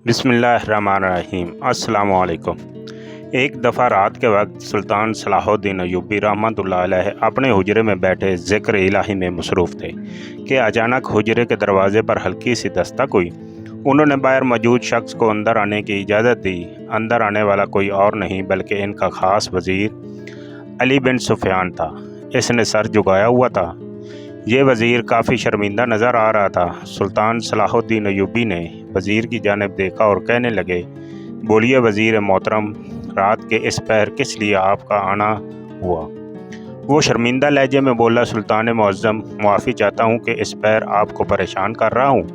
बिस्मिल्लाहिर्रहमानिर्रहीम। अस्सलाम वालेकुम। एक दफ़ा रात के वक्त सुल्तान सलाहुद्दीन अय्यूबी रहमतुल्लाह अलैह अपने हुजरे में बैठे ज़िक्र इलाही में मसरूफ़ थे कि अचानक हुजरे के दरवाज़े पर हल्की सी दस्तक हुई। उन्होंने बाहर मौजूद शख्स को अंदर आने की इजाज़त दी। अंदर आने वाला कोई और नहीं बल्कि इनका ख़ास वज़ीर अली बिन सुफ़ियान था। इसने सर झुकाया हुआ था। ये वज़ीर काफ़ी शर्मिंदा नज़र आ रहा था। सुल्तान सलाहुद्दीन अय्यूबी ने वज़ीर की जानिब देखा और कहने लगे, बोलिए वज़ीर मोहतरम, रात के इस पहर किस लिए आपका आना हुआ? वो शर्मिंदा लहजे में बोला, सुल्तान मुअज़्ज़म, मुआफ़ी चाहता हूँ कि इस पहर आपको परेशान कर रहा हूँ,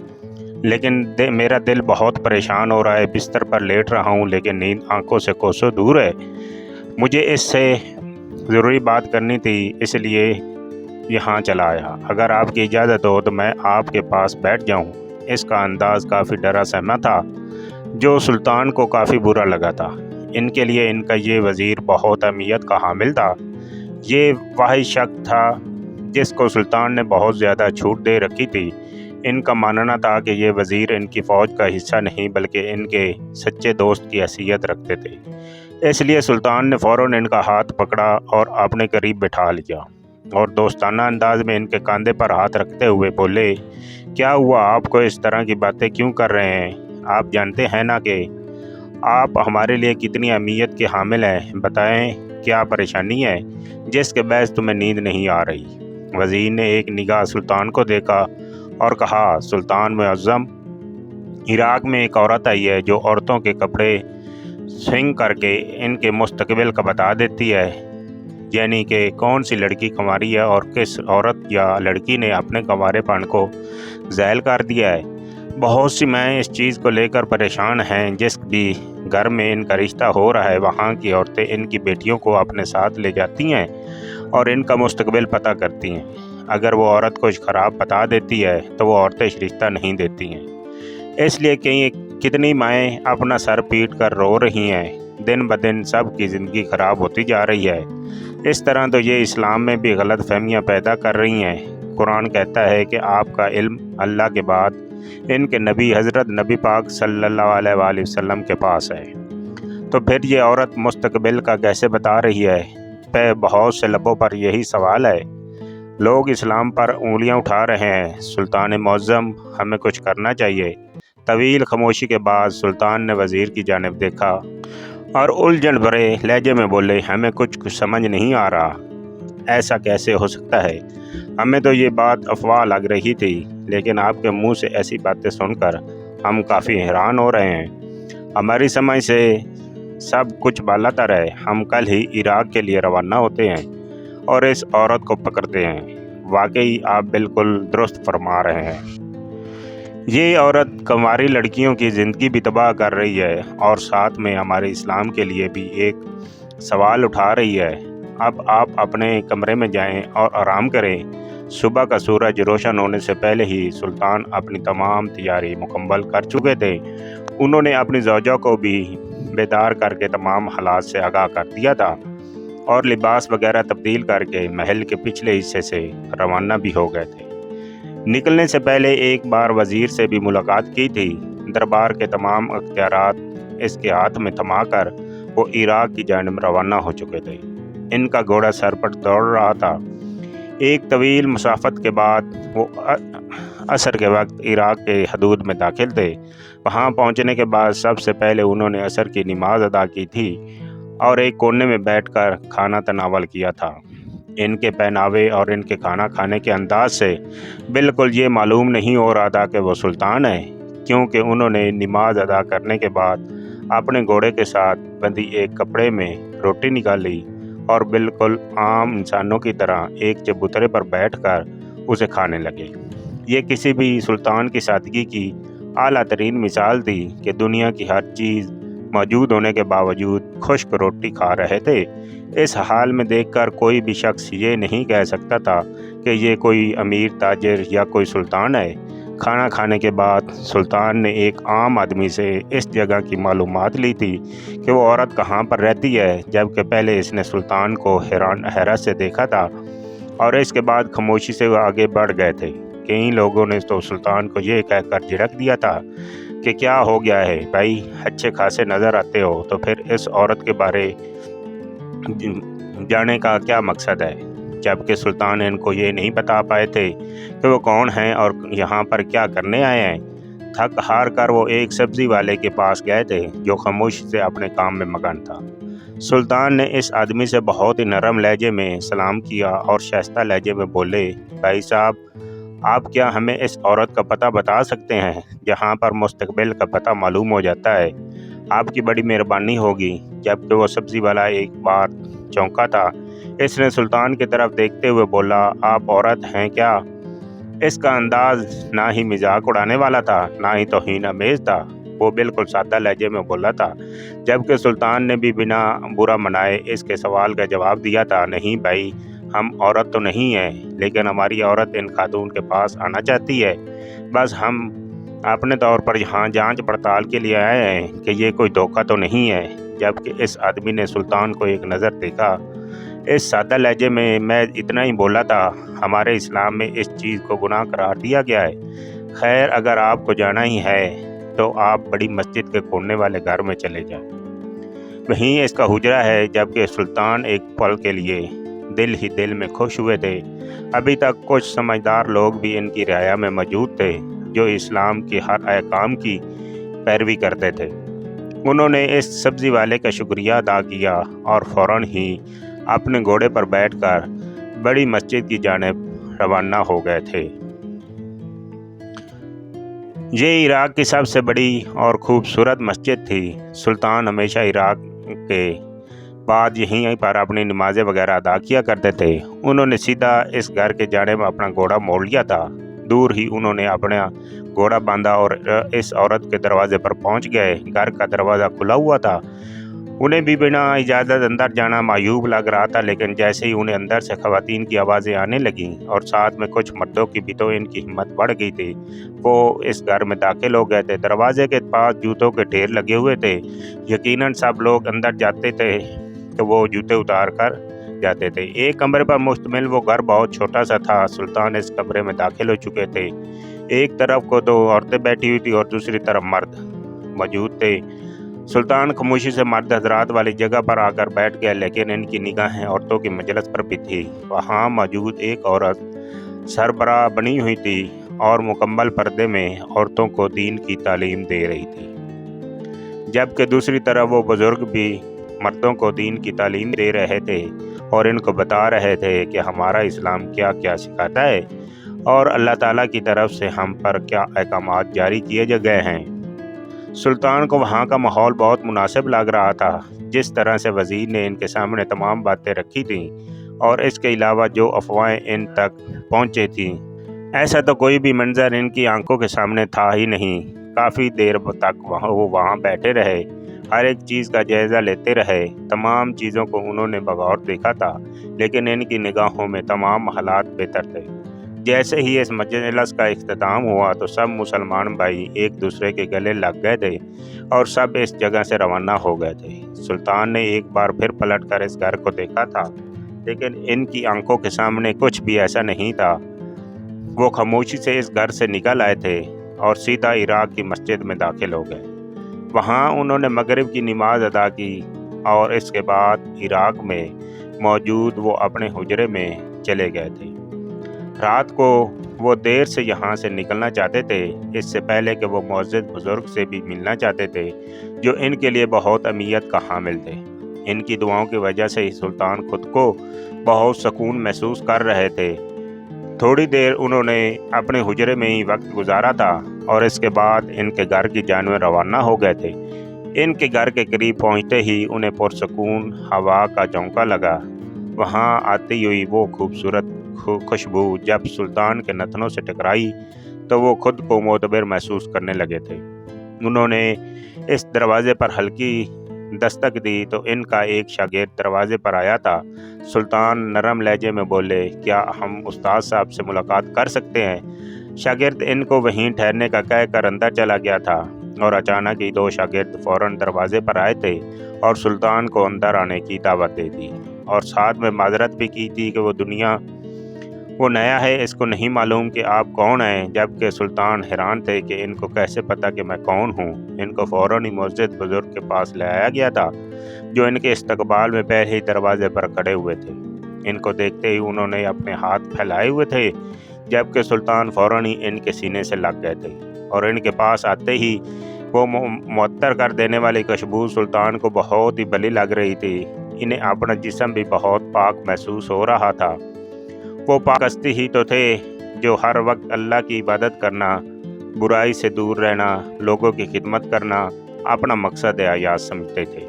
लेकिन मेरा दिल बहुत परेशान हो रहा है। बिस्तर पर लेट रहा हूँ लेकिन नींद आंखों से कोसों दूर है। मुझे इससे ज़रूरी बात करनी थी, इसलिए यहाँ चला आया। अगर आपकी इजाज़त हो तो मैं आपके पास बैठ जाऊँ। इसका अंदाज़ काफ़ी डरा सहमा था, जो सुल्तान को काफ़ी बुरा लगा था। इनके लिए इनका ये वज़ीर बहुत अहमियत का हामिल था। ये वाहिद शख्स था जिसको सुल्तान ने बहुत ज़्यादा छूट दे रखी थी। इनका मानना था कि ये वज़ीर इनकी फ़ौज का हिस्सा नहीं बल्कि इनके सच्चे दोस्त की हैसियत रखते थे। इसलिए सुल्तान ने फ़ौरन इनका हाथ पकड़ा और अपने करीब बिठा लिया और दोस्ताना अंदाज में इनके कंधे पर हाथ रखते हुए बोले, क्या हुआ? आपको इस तरह की बातें क्यों कर रहे हैं? आप जानते हैं ना कि आप हमारे लिए कितनी अहमियत के हामिल हैं। बताएं, क्या परेशानी है जिसके बहस तुम्हें नींद नहीं आ रही? वज़ीर ने एक निगाह सुल्तान को देखा और कहा, सुल्तान मुअज़्ज़म, इराक़ में एक औरत आई है जो औरतों के कपड़े स्विंग करके इनके मुस्तकबिल का बता देती है, यानी कि कौन सी लड़की कुंवारी है और किस औरत या लड़की ने अपने कुंवारेपन को ज़ायल कर दिया है। बहुत सी माएँ इस चीज़ को लेकर परेशान हैं। जिस भी घर में इनका रिश्ता हो रहा है वहाँ की औरतें इनकी बेटियों को अपने साथ ले जाती हैं और इनका मुस्तकबिल पता करती हैं। अगर वो औरत कुछ ख़राब बता देती है तो वो औरतें रिश्ता नहीं देती हैं। इसलिए कितनी माएँ अपना सर पीट कर रो रही हैं। दिन ब दिन सब की ज़िंदगी ख़राब होती जा रही है। इस तरह तो ये इस्लाम में भी गलत फहमियाँ पैदा कर रही हैं। कुरान कहता है कि आपका इल्म अल्लाह के बाद इनके नबी हज़रत नबी पाक सल्लल्लाहु अलैहि वसल्लम के पास है, तो फिर ये औरत मुस्तकबिल का कैसे बता रही है? पे बहुत से लबों पर यही सवाल है। लोग इस्लाम पर उंगलियां उठा रहे हैं। सुल्तान मुअज़्ज़म, हमें कुछ करना चाहिए। तवील खामोशी के बाद सुल्तान ने वज़ीर की जानिब देखा और उलझन भरे लहजे में बोले, हमें कुछ समझ नहीं आ रहा। ऐसा कैसे हो सकता है? हमें तो ये बात अफवाह लग रही थी, लेकिन आपके मुंह से ऐसी बातें सुनकर हम काफ़ी हैरान हो रहे हैं। हमारी समझ से सब कुछ बालातर है। हम कल ही इराक़ के लिए रवाना होते हैं और इस औरत को पकड़ते हैं। वाकई आप बिल्कुल दुरुस्त फरमा रहे हैं। ये औरत कुंवारी लड़कियों की ज़िंदगी भी तबाह कर रही है और साथ में हमारे इस्लाम के लिए भी एक सवाल उठा रही है। अब आप अपने कमरे में जाएं और आराम करें। सुबह का सूरज रोशन होने से पहले ही सुल्तान अपनी तमाम तैयारी मुकम्मल कर चुके थे। उन्होंने अपनी ज़ौजा को भी बेदार करके तमाम हालात से आगाह कर दिया था और लिबास वगैरह तब्दील करके महल के पिछले हिस्से से रवाना भी हो गए थे। निकलने से पहले एक बार वज़ीर से भी मुलाकात की थी। दरबार के तमाम अख्तियारात इसके हाथ में थमाकर वो इराक़ की जानिब रवाना हो चुके थे। इनका घोड़ा सर पर दौड़ रहा था। एक तवील मुसाफत के बाद वो असर के वक्त इराक़ के हदूद में दाखिल थे। वहाँ पहुँचने के बाद सबसे पहले उन्होंने असर की नमाज अदा की थी और एक कोने में बैठकर खाना तनावल किया था। इनके पहनावे और इनके खाना खाने के अंदाज से बिल्कुल ये मालूम नहीं हो रहा था कि वो सुल्तान है, क्योंकि उन्होंने नमाज अदा करने के बाद अपने घोड़े के साथ बंधी एक कपड़े में रोटी निकाली और बिल्कुल आम इंसानों की तरह एक चबूतरे पर बैठकर उसे खाने लगे। ये किसी भी सुल्तान की सादगी की आला तरीन मिसाल थी कि दुनिया की हर चीज़ मौजूद होने के बावजूद खुश्क रोटी खा रहे थे। इस हाल में देखकर कोई भी शख्स ये नहीं कह सकता था कि ये कोई अमीर ताजिर या कोई सुल्तान है। खाना खाने के बाद सुल्तान ने एक आम आदमी से इस जगह की मालूमात ली थी कि वो औरत कहाँ पर रहती है, जबकि पहले इसने सुल्तान को हैरत से देखा था और इसके बाद खामोशी से वो आगे बढ़ गए थे। कई लोगों ने तो सुल्तान को ये कहकर झिड़क दिया था कि کہ کیا ہو گیا ہے بھائی، اچھے خاصے نظر آتے ہو، تو پھر اس عورت کے بارے جانے کا کیا مقصد ہے؟ جبکہ سلطان ان کو یہ نہیں بتا پائے تھے کہ وہ کون ہیں اور یہاں پر کیا کرنے آئے ہیں۔ تھک ہار کر وہ ایک سبزی والے کے پاس گئے تھے جو خاموشی سے اپنے کام میں مگن تھا۔ سلطان نے اس آدمی سے بہت ہی نرم لہجے میں سلام کیا اور شائستہ لہجے میں بولے، بھائی صاحب، آپ کیا ہمیں اس عورت کا پتہ بتا سکتے ہیں؟ جہاں پر مستقبل کا پتہ معلوم ہو جاتا ہے، آپ کی بڑی مہربانی ہوگی۔ جبکہ وہ سبزی والا ایک بار چونکا تھا، اس نے سلطان کی طرف دیکھتے ہوئے بولا، آپ عورت ہیں کیا؟ اس کا انداز نہ ہی مذاق اڑانے والا تھا، نہ ہی توہین آمیز تھا۔ وہ بالکل سادہ لہجے میں بولا تھا، جبکہ سلطان نے بھی بنا برا منائے اس کے سوال کا جواب دیا تھا، نہیں بھائی، ہم عورت تو نہیں ہیں، لیکن ہماری عورت ان خاتون کے پاس آنا چاہتی ہے۔ بس ہم اپنے طور پر یہاں جانچ پڑتال کے لیے آئے ہیں کہ یہ کوئی دھوکہ تو نہیں ہے۔ جبکہ اس آدمی نے سلطان کو ایک نظر دیکھا۔ اس سادہ لہجے میں اتنا ہی بولا تھا، ہمارے اسلام میں اس چیز کو گناہ قرار دیا گیا ہے۔ خیر، اگر آپ کو جانا ہی ہے تو آپ بڑی مسجد کے کونے والے گھر میں چلے جائیں، وہیں اس کا حجرہ ہے۔ جبکہ سلطان ایک پل کے لیے دل ہی دل میں خوش ہوئے تھے۔ ابھی تک کچھ سمجھدار لوگ بھی ان کی رعایا میں موجود تھے جو اسلام کے ہر احکام کی پیروی کرتے تھے۔ انہوں نے اس سبزی والے کا شکریہ ادا کیا اور فوراً ہی اپنے گھوڑے پر بیٹھ کر بڑی مسجد کی جانب روانہ ہو گئے تھے۔ یہ عراق کی سب سے بڑی اور خوبصورت مسجد تھی۔ سلطان ہمیشہ عراق کے بعد یہیں پر اپنی نمازیں وغیرہ ادا کیا کرتے تھے۔ انہوں نے سیدھا اس گھر کے جانب اپنا گھوڑا موڑ لیا تھا۔ دور ہی انہوں نے اپنا گھوڑا باندھا اور اس عورت کے دروازے پر پہنچ گئے۔ گھر کا دروازہ کھلا ہوا تھا۔ انہیں بھی بنا اجازت اندر جانا معیوب لگ رہا تھا، لیکن جیسے ہی انہیں اندر سے خواتین کی آوازیں آنے لگیں اور ساتھ میں کچھ مردوں کی بھی تو ان کی ہمت بڑھ گئی تھی، وہ اس گھر میں داخل ہو گئے تھے۔ دروازے کے پاس جوتوں کے ڈھیر لگے ہوئے تھے۔ یقیناً سب لوگ اندر جاتے تھے کہ وہ جوتے اتار کر جاتے تھے۔ ایک کمرے پر مشتمل وہ گھر بہت چھوٹا سا تھا۔ سلطان اس کمرے میں داخل ہو چکے تھے۔ ایک طرف کو 2 عورتیں بیٹھی ہوئی تھی اور دوسری طرف مرد موجود تھے۔ سلطان خاموشی سے مرد حضرات والی جگہ پر آ کر بیٹھ گئے، لیکن ان کی نگاہیں عورتوں کی مجلس پر بھی تھی۔ وہاں موجود ایک عورت سربراہ بنی ہوئی تھی اور مکمل پردے میں عورتوں کو دین کی تعلیم دے رہی تھی، جبکہ دوسری طرف وہ بزرگ بھی مردوں کو دین کی تعلیم دے رہے تھے اور ان کو بتا رہے تھے کہ ہمارا اسلام کیا کیا سکھاتا ہے اور اللہ تعالیٰ کی طرف سے ہم پر کیا احکامات جاری کیے گئے ہیں۔ سلطان کو وہاں کا ماحول بہت مناسب لگ رہا تھا، جس طرح سے وزیر نے ان کے سامنے تمام باتیں رکھی تھیں اور اس کے علاوہ جو افواہیں ان تک پہنچی تھیں، ایسا تو کوئی بھی منظر ان کی آنکھوں کے سامنے تھا ہی نہیں۔ کافی دیر تک وہ وہاں بیٹھے رہے، ہر ایک چیز کا جائزہ لیتے رہے۔ تمام چیزوں کو انہوں نے بغور دیکھا تھا، لیکن ان کی نگاہوں میں تمام حالات بہتر تھے۔ جیسے ہی اس مجلس کا اختتام ہوا تو سب مسلمان بھائی ایک دوسرے کے گلے لگ گئے تھے اور سب اس جگہ سے روانہ ہو گئے تھے۔ سلطان نے ایک بار پھر پلٹ کر اس گھر کو دیکھا تھا، لیکن ان کی آنکھوں کے سامنے کچھ بھی ایسا نہیں تھا۔ وہ خاموشی سے اس گھر سے نکل آئے تھے اور سیدھا عراق کی مسجد میں داخل ہو گئے۔ وہاں انہوں نے مغرب کی نماز ادا کی اور اس کے بعد عراق میں موجود وہ اپنے حجرے میں چلے گئے تھے۔ رات کو وہ دیر سے یہاں سے نکلنا چاہتے تھے، اس سے پہلے کہ وہ معزز بزرگ سے بھی ملنا چاہتے تھے جو ان کے لیے بہت اہمیت کا حامل تھے۔ ان کی دعاؤں کی وجہ سے ہی سلطان خود کو بہت سکون محسوس کر رہے تھے۔ تھوڑی دیر انہوں نے اپنے حجرے میں ہی وقت گزارا تھا اور اس کے بعد ان کے گھر کی جانب روانہ ہو گئے تھے۔ ان کے گھر کے قریب پہنچتے ہی انہیں پرسکون ہوا کا جھونکا لگا۔ وہاں آتی ہوئی وہ خوبصورت خوشبو جب سلطان کے نتنوں سے ٹکرائی تو وہ خود کو معتبر محسوس کرنے لگے تھے۔ انہوں نے اس دروازے پر ہلکی دستک دی تو ان کا ایک شاگرد دروازے پر آیا تھا۔ سلطان نرم لہجے میں بولے، کیا ہم استاد صاحب سے ملاقات کر سکتے ہیں؟ شاگرد ان کو وہیں ٹھہرنے کا کہہ کر اندر چلا گیا تھا اور اچانک ہی 2 شاگرد فوراً دروازے پر آئے تھے اور سلطان کو اندر آنے کی دعوت دے دی اور ساتھ میں معذرت بھی کی تھی کہ وہ دنیا وہ نیا ہے، اس کو نہیں معلوم کہ آپ کون ہیں، جبکہ سلطان حیران تھے کہ ان کو کیسے پتہ کہ میں کون ہوں۔ ان کو فوراً ہی معزز بزرگ کے پاس لے آیا گیا تھا، جو ان کے استقبال میں پہلے ہی دروازے پر کھڑے ہوئے تھے۔ ان کو دیکھتے ہی انہوں نے اپنے ہاتھ پھیلائے ہوئے تھے، جبکہ سلطان فوراً ہی ان کے سینے سے لگ گئے تھے، اور ان کے پاس آتے ہی وہ معطر کر دینے والی خوشبو سلطان کو بہت ہی بھلی لگ رہی تھی۔ انہیں اپنا جسم بھی بہت پاک محسوس ہو رہا تھا۔ وہ پاک ہستی ہی تو تھے جو ہر وقت اللہ کی عبادت کرنا، برائی سے دور رہنا، لوگوں کی خدمت کرنا اپنا مقصد حیات سمجھتے تھے۔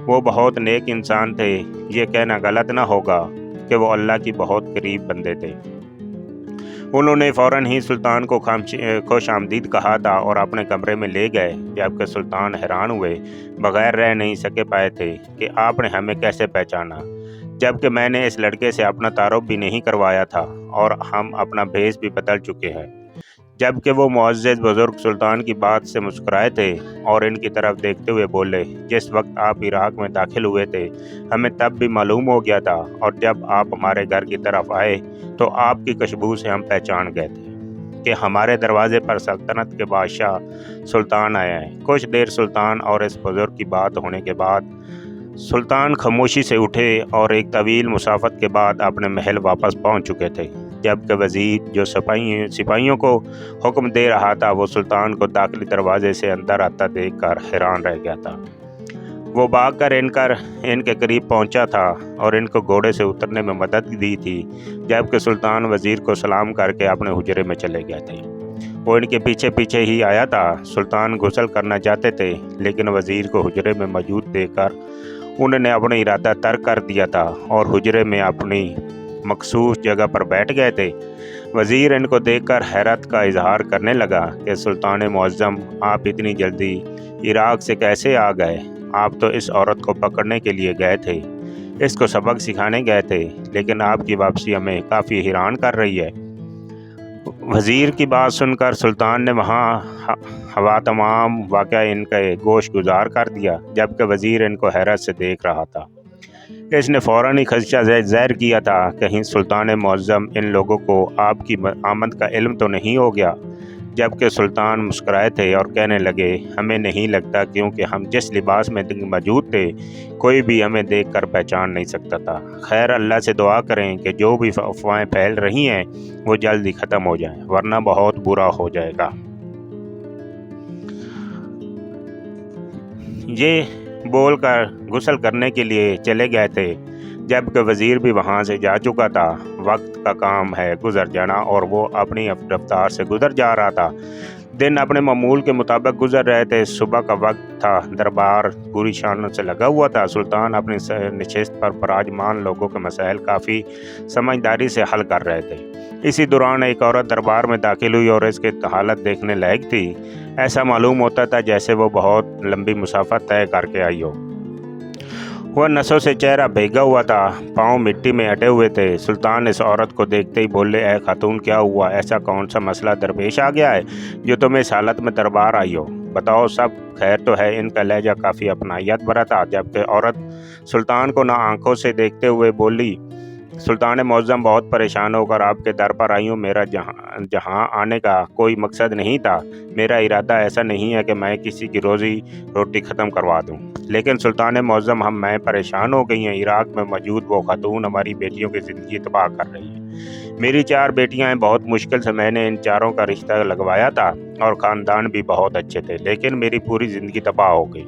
وہ بہت نیک انسان تھے، یہ کہنا غلط نہ ہوگا کہ وہ اللہ کی بہت قریب بندے تھے۔ انہوں نے فوراً ہی سلطان کو خوش آمدید کہا تھا اور اپنے کمرے میں لے گئے، جبکہ سلطان حیران ہوئے بغیر رہ نہیں سکے پائے تھے کہ آپ نے ہمیں کیسے پہچانا، جبکہ میں نے اس لڑکے سے اپنا تعارف بھی نہیں کروایا تھا اور ہم اپنا بھیس بھی بدل چکے ہیں۔ جبکہ وہ معزز بزرگ سلطان کی بات سے مسکرائے تھے اور ان کی طرف دیکھتے ہوئے بولے، جس وقت آپ عراق میں داخل ہوئے تھے ہمیں تب بھی معلوم ہو گیا تھا، اور جب آپ ہمارے گھر کی طرف آئے تو آپ کی خوشبو سے ہم پہچان گئے تھے کہ ہمارے دروازے پر سلطنت کے بادشاہ سلطان آئے ہیں۔ کچھ دیر سلطان اور اس بزرگ کی بات ہونے کے بعد سلطان خاموشی سے اٹھے اور ایک طویل مسافت کے بعد اپنے محل واپس پہنچ چکے تھے، جبکہ وزیر جو سپاہیوں کو حکم دے رہا تھا وہ سلطان کو داخلی دروازے سے اندر آتا دیکھ کر حیران رہ گیا تھا۔ وہ بھاگ کر ان کے قریب پہنچا تھا اور ان کو گھوڑے سے اترنے میں مدد دی تھی، جبکہ سلطان وزیر کو سلام کر کے اپنے حجرے میں چلے گئے تھے۔ وہ ان کے پیچھے پیچھے ہی آیا تھا۔ سلطان غسل کرنا چاہتے تھے، لیکن وزیر کو حجرے میں موجود دیکھ کر انہوں نے اپنا ارادہ ترک کر دیا تھا اور حجرے میں اپنی مخصوص جگہ پر بیٹھ گئے تھے۔ وزیر ان کو دیکھ کر حیرت کا اظہار کرنے لگا کہ سلطان معظم، آپ اتنی جلدی عراق سے کیسے آ گئے؟ آپ تو اس عورت کو پکڑنے کے لیے گئے تھے، اس کو سبق سکھانے گئے تھے، لیکن آپ کی واپسی ہمیں کافی حیران کر رہی ہے۔ وزیر کی بات سن کر سلطان نے وہاں ہوا تمام واقعہ ان کے گوش گزار کر دیا، جبکہ وزیر ان کو حیرت سے دیکھ رہا تھا۔ اس نے فوراً ہی خدشہ ظاہر کیا تھا، کہیں سلطان معظم ان لوگوں کو آپ کی آمد کا علم تو نہیں ہو گیا، جبکہ سلطان مسکرائے تھے اور کہنے لگے، ہمیں نہیں لگتا، کیونکہ ہم جس لباس میں موجود تھے کوئی بھی ہمیں دیکھ کر پہچان نہیں سکتا تھا۔ خیر، اللہ سے دعا کریں کہ جو بھی افواہیں پھیل رہی ہیں وہ جلد ہی ختم ہو جائیں، ورنہ بہت برا ہو جائے گا۔ یہ بول کر غسل کرنے کے لیے چلے گئے تھے، جبکہ وزیر بھی وہاں سے جا چکا تھا۔ وقت کا کام ہے گزر جانا، اور وہ اپنی رفتار سے گزر جا رہا تھا۔ دن اپنے معمول کے مطابق گزر رہے تھے۔ صبح کا وقت تھا، دربار پوری شان سے لگا ہوا تھا۔ سلطان اپنی نشست پر براجمان لوگوں کے مسائل کافی سمجھداری سے حل کر رہے تھے۔ اسی دوران ایک عورت دربار میں داخل ہوئی اور اس کی حالت دیکھنے لائق تھی۔ ایسا معلوم ہوتا تھا جیسے وہ بہت لمبی مسافت طے کر کے آئی ہو۔ وہ نسوں سے چہرہ بھیگا ہوا تھا، پاؤں مٹی میں اٹے ہوئے تھے۔ سلطان اس عورت کو دیکھتے ہی بولے، اے خاتون، کیا ہوا؟ ایسا کون سا مسئلہ درپیش آ گیا ہے جو تم اس حالت میں دربار آئی ہو؟ بتاؤ، سب خیر تو ہے؟ ان کا لہجہ کافی اپنائیت بھرا تھا، جبکہ عورت سلطان کو نہ آنکھوں سے دیکھتے ہوئے بولی، سلطان معظم، بہت پریشان ہو کر آپ کے در پر آئی ہوں۔ میرا جہاں آنے کا کوئی مقصد نہیں تھا۔ میرا ارادہ ایسا نہیں ہے کہ میں کسی کی روزی روٹی ختم کروا دوں، لیکن سلطان معظم، میں پریشان ہو گئی ہیں۔ عراق میں موجود وہ خاتون ہماری بیٹیوں کی زندگی تباہ کر رہی ہے۔ میری 4 بیٹیاں ہیں، بہت مشکل سے میں نے ان چاروں کا رشتہ لگوایا تھا اور خاندان بھی بہت اچھے تھے، لیکن میری پوری زندگی تباہ ہو گئی۔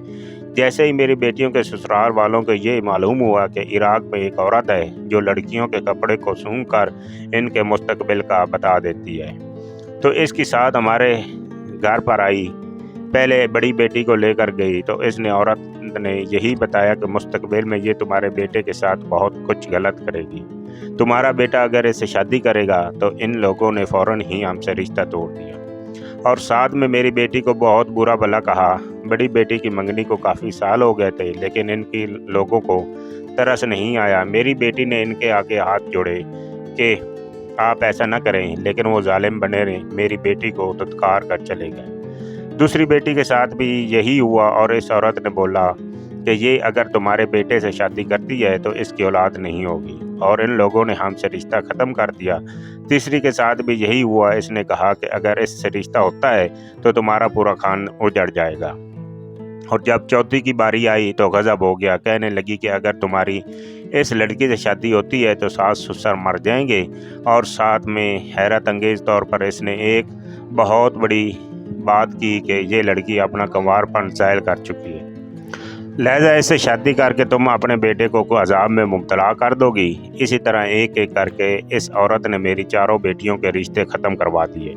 جیسے ہی میری بیٹیوں کے سسرال والوں کو یہ معلوم ہوا کہ عراق میں ایک عورت ہے جو لڑکیوں کے کپڑے کو سونگھ کر ان کے مستقبل کا بتا دیتی ہے، تو اس کے ساتھ ہمارے گھر پر آئی۔ پہلے بڑی بیٹی کو لے کر گئی تو اس نے عورت نے یہی بتایا کہ مستقبل میں یہ تمہارے بیٹے کے ساتھ بہت کچھ غلط کرے گی۔ تمہارا بیٹا اگر اس سے شادی کرے گا تو ان لوگوں نے فوراً ہی ہم سے رشتہ توڑ دیا، اور ساتھ میں میری بیٹی کو بہت برا بھلا کہا۔ بڑی بیٹی کی منگنی کو کافی سال ہو گئے تھے، لیکن ان کی لوگوں کو ترس نہیں آیا۔ میری بیٹی نے ان کے آگے ہاتھ جوڑے کہ آپ ایسا نہ کریں، لیکن وہ ظالم بنے رہے، میری بیٹی کو دھتکار کر چلے گئے۔ دوسری بیٹی کے ساتھ بھی یہی ہوا، اور اس عورت نے بولا کہ یہ اگر تمہارے بیٹے سے شادی کرتی ہے تو اس کی اولاد نہیں ہوگی، और इन लोगों ने हमसे रिश्ता ख़त्म कर दिया। तीसरी के साथ भी यही हुआ। इसने कहा कि अगर इससे रिश्ता होता है तो तुम्हारा पूरा खान उजड़ जाएगा। और जब चौथी की बारी आई तो गज़ब हो गया। कहने लगी कि अगर तुम्हारी इस लड़की से शादी होती है तो सास ससुर मर जाएंगे। और साथ में हैरत अंगेज़ तौर पर इसने एक बहुत बड़ी बात की कि ये लड़की अपना कंवारपन ज़ाहिर कर चुकी है, लिहाजा इससे शादी करके तुम अपने बेटे को अजाब में मुब्तला कर दोगी। इसी तरह एक एक करके इस औरत ने मेरी चारों बेटियों के रिश्ते ख़त्म करवा दिए।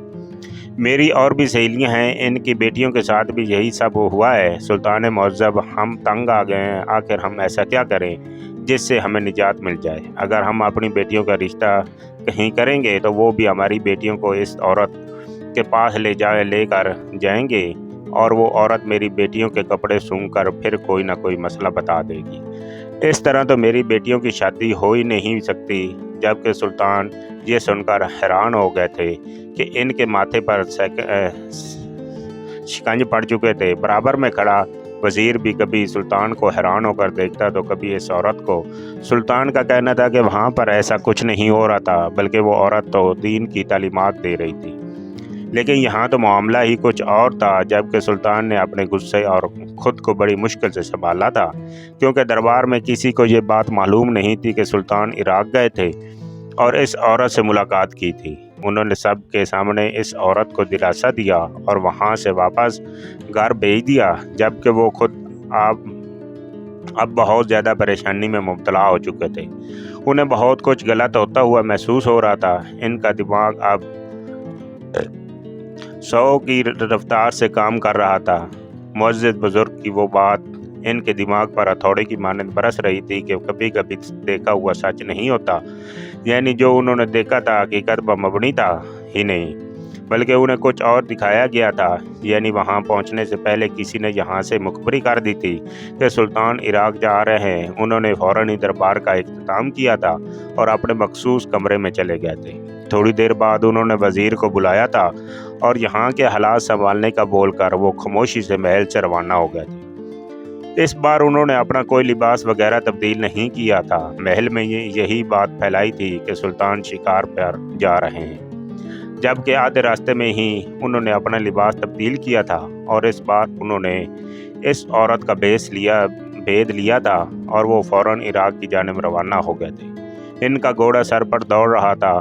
मेरी और भी सहेलियां हैं, इनकी बेटियों के साथ भी यही सब हुआ है। सुल्तान मुअज़्ज़ब, हम तंग आ गए हैं। आखिर हम ऐसा क्या करें जिससे हमें निजात मिल जाए? अगर हम अपनी बेटियों का रिश्ता कहीं करेंगे तो वो भी हमारी बेटियों को इस औरत के पास लेकर जाएंगे और वो औरत मेरी बेटियों के कपड़े सूंघ कर फिर कोई ना कोई मसला बता देगी। इस तरह तो मेरी बेटियों की शादी हो ही नहीं सकती। जबकि सुल्तान ये सुनकर हैरान हो गए थे कि इनके माथे पर शिकंज पड़ चुके थे। बराबर में खड़ा वज़ीर भी कभी सुल्तान को हैरान होकर देखता तो कभी इस औरत को। सुल्तान का कहना था कि वहाँ पर ऐसा कुछ नहीं हो रहा था, बल्कि वो औरत तो दीन की तालीमात दे रही थी। लेकिन यहाँ तो मामला ही कुछ और था। जबकि सुल्तान ने अपने गुस्से और ख़ुद को बड़ी मुश्किल से संभाला था, क्योंकि दरबार में किसी को ये बात मालूम नहीं थी कि सुल्तान इराक़ गए थे और इस औरत से मुलाकात की थी। उन्होंने सब के सामने इस औरत को दिलासा दिया और वहाँ से वापस घर भेज दिया, जबकि वो खुद अब बहुत ज़्यादा परेशानी में मुब्तला हो चुके थे। उन्हें बहुत कुछ गलत होता हुआ महसूस हो रहा था। इनका दिमाग अब 100 की रफ्तार से काम कर रहा था। मुअज़्ज़िज़ बुज़ुर्ग की वो बात इनके दिमाग पर हथौड़े की मानद बरस रही थी कि कभी कभी देखा हुआ सच नहीं होता, यानी जो उन्होंने देखा था हकीकत पर मबनी था ही नहीं, बल्कि उन्हें कुछ और दिखाया गया था। यानी वहां पहुंचने से पहले किसी ने यहां से मुखबरी कर दी थी कि सुल्तान इराक़ जा रहे हैं। उन्होंने फ़ौरन ही दरबार का इख्तिताम किया था और अपने मखसूस कमरे में चले गए थे। थोड़ी देर बाद उन्होंने वज़ीर को बुलाया था और यहाँ के हालात संभालने का बोलकर वो खामोशी से महल से रवाना हो गए थे। इस बार उन्होंने अपना कोई लिबास वगैरह तब्दील नहीं किया था। महल में यही बात फैलाई थी कि सुल्तान शिकार पर जा रहे हैं, जबकि आधे रास्ते में ही उन्होंने अपना लिबास तब्दील किया था और इस बार उन्होंने इस औरत का भेद लिया था और वो फ़ौरन इराक़ की जानिब रवाना हो गए थे। इनका घोड़ा सर पर दौड़ रहा था।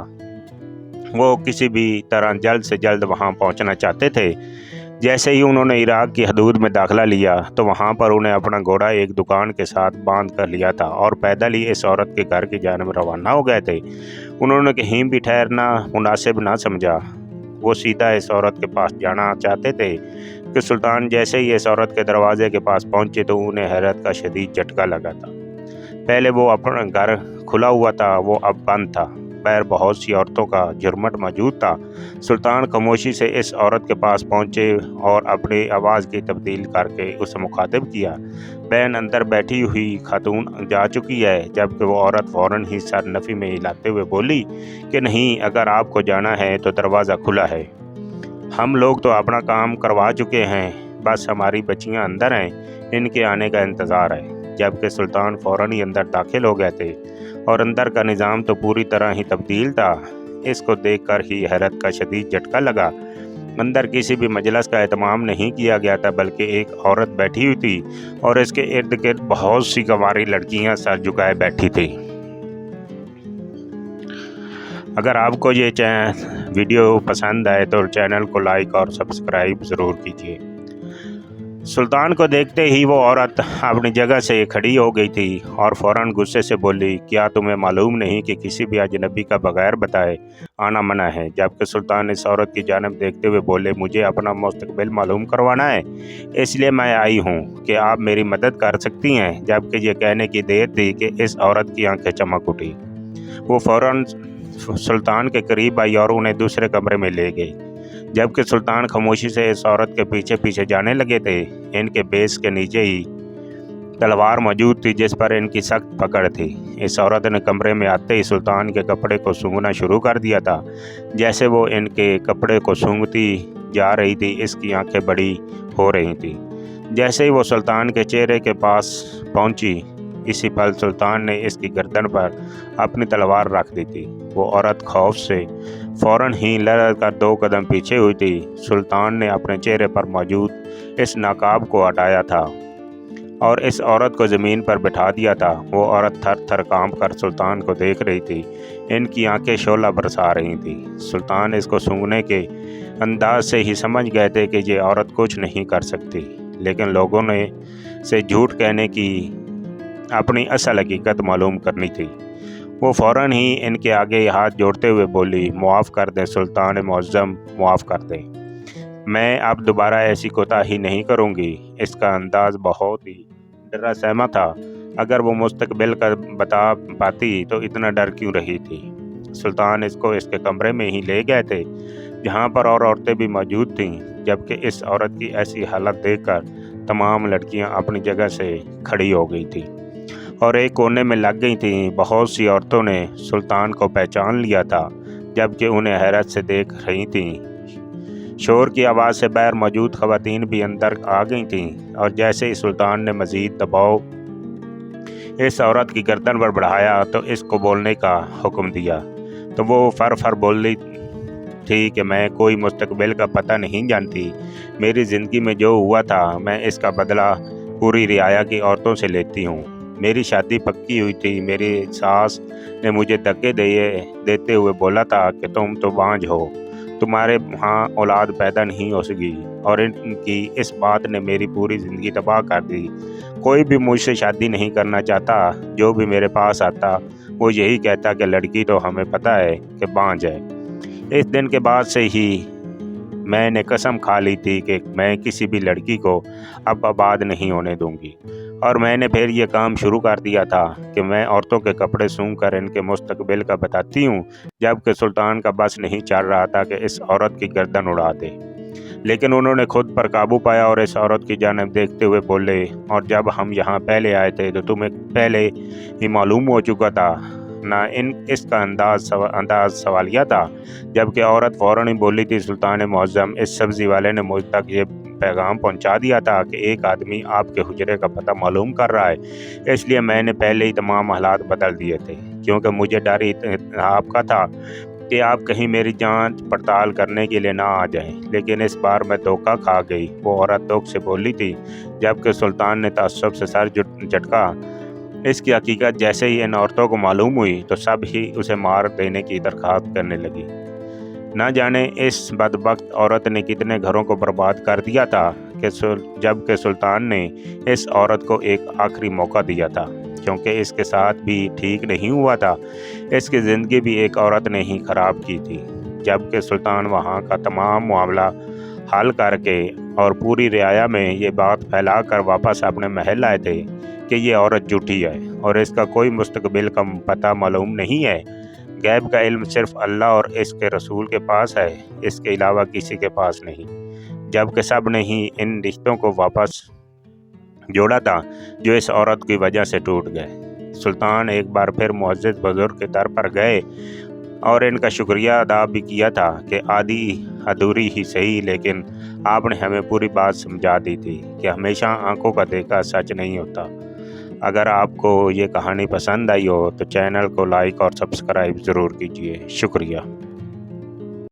वो किसी भी तरह जल्द से जल्द वहाँ पहुँचना चाहते थे। जैसे ही उन्होंने इराक़ की हदूद में दाखिला लिया तो वहाँ पर उन्हें अपना घोड़ा एक दुकान के साथ बांध कर लिया था और पैदल ही इस औरत के घर की जानिब रवाना हो गए थे। उन्होंने कहीं भी ठहरना मुनासिब ना समझा। वो सीधा इस औरत के पास जाना चाहते थे कि सुल्तान जैसे ही इस औरत के दरवाजे के पास पहुँचे तो उन्हें हैरत का शदीद झटका लगा था। पहले वो अपना घर खुला हुआ था, वो अब बंद था। पैर बहुत सी औरतों का झुरमुट मौजूद था। सुल्तान खामोशी से इस औरत के पास पहुंचे और अपनी आवाज़ की तब्दील करके उसे मुखातिब किया। बहन, अंदर बैठी हुई खातून जा चुकी है। जबकि वो औरत फ़ौरन ही सर नफ़ी में हिलाते हुए बोली कि नहीं, अगर आपको जाना है तो दरवाज़ा खुला है। हम लोग तो अपना काम करवा चुके हैं, बस हमारी बच्चियां अंदर हैं, इनके आने का इंतज़ार है। जबकि सुल्तान फ़ौरन ही अंदर दाखिल हो गए थे और अंदर का निज़ाम तो पूरी तरह ही तब्दील था। इसको देखकर ही हैरत का शदीद झटका लगा। अंदर किसी भी मजलिस का एहतमाम नहीं किया गया था, बल्कि एक औरत बैठी हुई थी और इसके इर्द गिर्द बहुत सी गंवारी लड़कियां सर झुकाए बैठी थी। अगर आपको ये वीडियो पसंद आए तो चैनल को लाइक और सब्सक्राइब ज़रूर कीजिए। सुल्तान को देखते ही वो औरत अपनी जगह से खड़ी हो गई थी और फ़ौरन गुस्से से बोली, क्या तुम्हें मालूम नहीं कि किसी भी अजनबी का बगैर बताए आना मना है? जबकि सुल्तान इस औरत की जानिब देखते हुए बोले, मुझे अपना मुस्तकबिल मालूम करवाना है, इसलिए मैं आई हूँ कि आप मेरी मदद कर सकती हैं। जबकि ये कहने की देर थी कि इस औरत की आंखें चमक उठी। वो फ़ौरन सुल्तान के करीब आई और उन्हें दूसरे कमरे में ले गई। जबकि सुल्तान खामोशी से इस औरत के पीछे पीछे जाने लगे थे। इनके बेस के नीचे ही तलवार मौजूद थी जिस पर इनकी सख्त पकड़ थी। इस औरत ने कमरे में आते ही सुल्तान के कपड़े को सूंघना शुरू कर दिया था। जैसे वो इनके कपड़े को सूंघती जा रही थी, इसकी आंखें बड़ी हो रही थीं। जैसे ही वो सुल्तान के चेहरे के पास पहुंची इसी पल सुल्तान ने इसकी गर्दन पर अपनी तलवार रख दी थी। वो औरत खौफ से फ़ौरन ही लड़ कर 2 कदम पीछे हुई थी। सुल्तान ने अपने चेहरे पर मौजूद इस नकाब को हटाया था और इस औरत को ज़मीन पर बिठा दिया था। वो औरत थर थर काँप कर सुल्तान को देख रही थी। इनकी आंखें शोला बरसा रही थी। सुल्तान इसको सूंघने के अंदाज से ही समझ गए थे कि ये औरत कुछ नहीं कर सकती, लेकिन लोगों ने से झूठ कहने की अपनी असल हकीकत मालूम करनी थी। वो फ़ौरन ही इनके आगे हाथ जोड़ते हुए बोली, मुआफ़ कर दें सुल्तान मुअज़्ज़म, मुआफ़ कर दें। मैं अब दोबारा ऐसी कोताही नहीं करूँगी। इसका अंदाज़ बहुत ही डरा सहमा था। अगर वो मुस्तकबिल का बता पाती तो इतना डर क्यों रही थी। सुल्तान इसको इसके कमरे में ही ले गए थे, जहाँ पर और औरतें भी मौजूद थीं, जबकि इस औरत की ऐसी हालत देखकर तमाम लड़कियाँ अपनी जगह से खड़ी हो गई थीं और एक कोने में लग गई थीं। बहुत सी औरतों ने सुल्तान को पहचान लिया था, जबकि उन्हें हैरत से देख रही थीं। शोर की आवाज़ से बाहर मौजूद ख़वातीन भी अंदर आ गई थीं और जैसे ही सुल्तान ने मज़ीद दबाव इस औरत की गर्दन पर बढ़ाया तो इसको बोलने का हुक्म दिया, तो वो फर बोली थी कि मैं कोई मुस्तकबिल का पता नहीं जानती। मेरी ज़िंदगी में जो हुआ था मैं इसका बदला पूरी रियाया की औरतों से लेती हूँ। मेरी शादी पक्की हुई थी। मेरी सास ने मुझे धक्के देते हुए बोला था कि तुम तो बांझ हो, तुम्हारे यहाँ औलाद पैदा नहीं हो सकी, और इनकी इस बात ने मेरी पूरी ज़िंदगी तबाह कर दी। कोई भी मुझसे शादी नहीं करना चाहता। जो भी मेरे पास आता वो यही कहता कि लड़की तो हमें पता है कि बांझ है। इस दिन के बाद से ही मैंने कसम खा ली थी कि मैं किसी भी लड़की को अब आबाद नहीं होने दूंगी, और मैंने फिर ये काम शुरू कर दिया था कि मैं औरतों के कपड़े सूंघ कर इनके मुस्तकबिल का बताती हूँ, जबकि सुल्तान का बस नहीं चल रहा था कि इस औरत की गर्दन उड़ा दे। लेकिन उन्होंने खुद पर काबू पाया और इस औरत की जानिब देखते हुए बोले, और जब हम यहाँ पहले आए थे तो तुम्हें पहले ही मालूम हो चुका था ना। इसका अंदाज सवालिया था, जबकि औरत फ़ौरन ही बोली थी, सुल्तान मुअज़्ज़म, इस सब्ज़ी वाले ने मुझ तक ये पैगाम पहुंचा दिया था कि एक आदमी आपके हुजरे का पता मालूम कर रहा है, इसलिए मैंने पहले ही तमाम हालात बदल दिए थे, क्योंकि मुझे डर आपका था कि आप कहीं मेरी जांच पड़ताल करने के लिए ना आ जाएं। लेकिन इस बार मैं धोखा खा गई। वो औरत दुख से बोली थी, जबकि सुल्तान ने तअस्सुब से सर झटका। इसकी हकीकत जैसे ही इन औरतों को मालूम हुई तो सब ही उसे मार देने की दरख्वास्त करने लगी। न जाने इस बदबख्त औरत ने कितने घरों को बर्बाद कर दिया था कि जबकि सुल्तान ने इस औरत को एक आखिरी मौका दिया था, क्योंकि इसके साथ भी ठीक नहीं हुआ था। इसकी ज़िंदगी भी एक औरत ने ही ख़राब की थी। जबकि सुल्तान वहाँ का तमाम मामला हल करके और पूरी रियाया में ये बात फैला कर वापस अपने महल आए थे कि ये औरत झूठी है और इसका कोई मुस्तकबिल का पता मालूम नहीं है। गैब का इल्म सिर्फ अल्लाह और इसके रसूल के पास है, इसके अलावा किसी के पास नहीं। जबकि सब ने ही इन रिश्तों को वापस जोड़ा था जो इस औरत की वजह से टूट गए। सुल्तान एक बार फिर मुअज़्ज़िज़ बुज़ुर्ग के दर पर गए और इनका शुक्रिया अदा भी किया था कि आधी अधूरी ही सही, लेकिन आपने हमें पूरी बात समझा दी थी कि हमेशा आंखों का देखा सच नहीं होता। अगर आपको ये कहानी पसंद आई हो तो चैनल को लाइक और सब्सक्राइब ज़रूर कीजिए। शुक्रिया।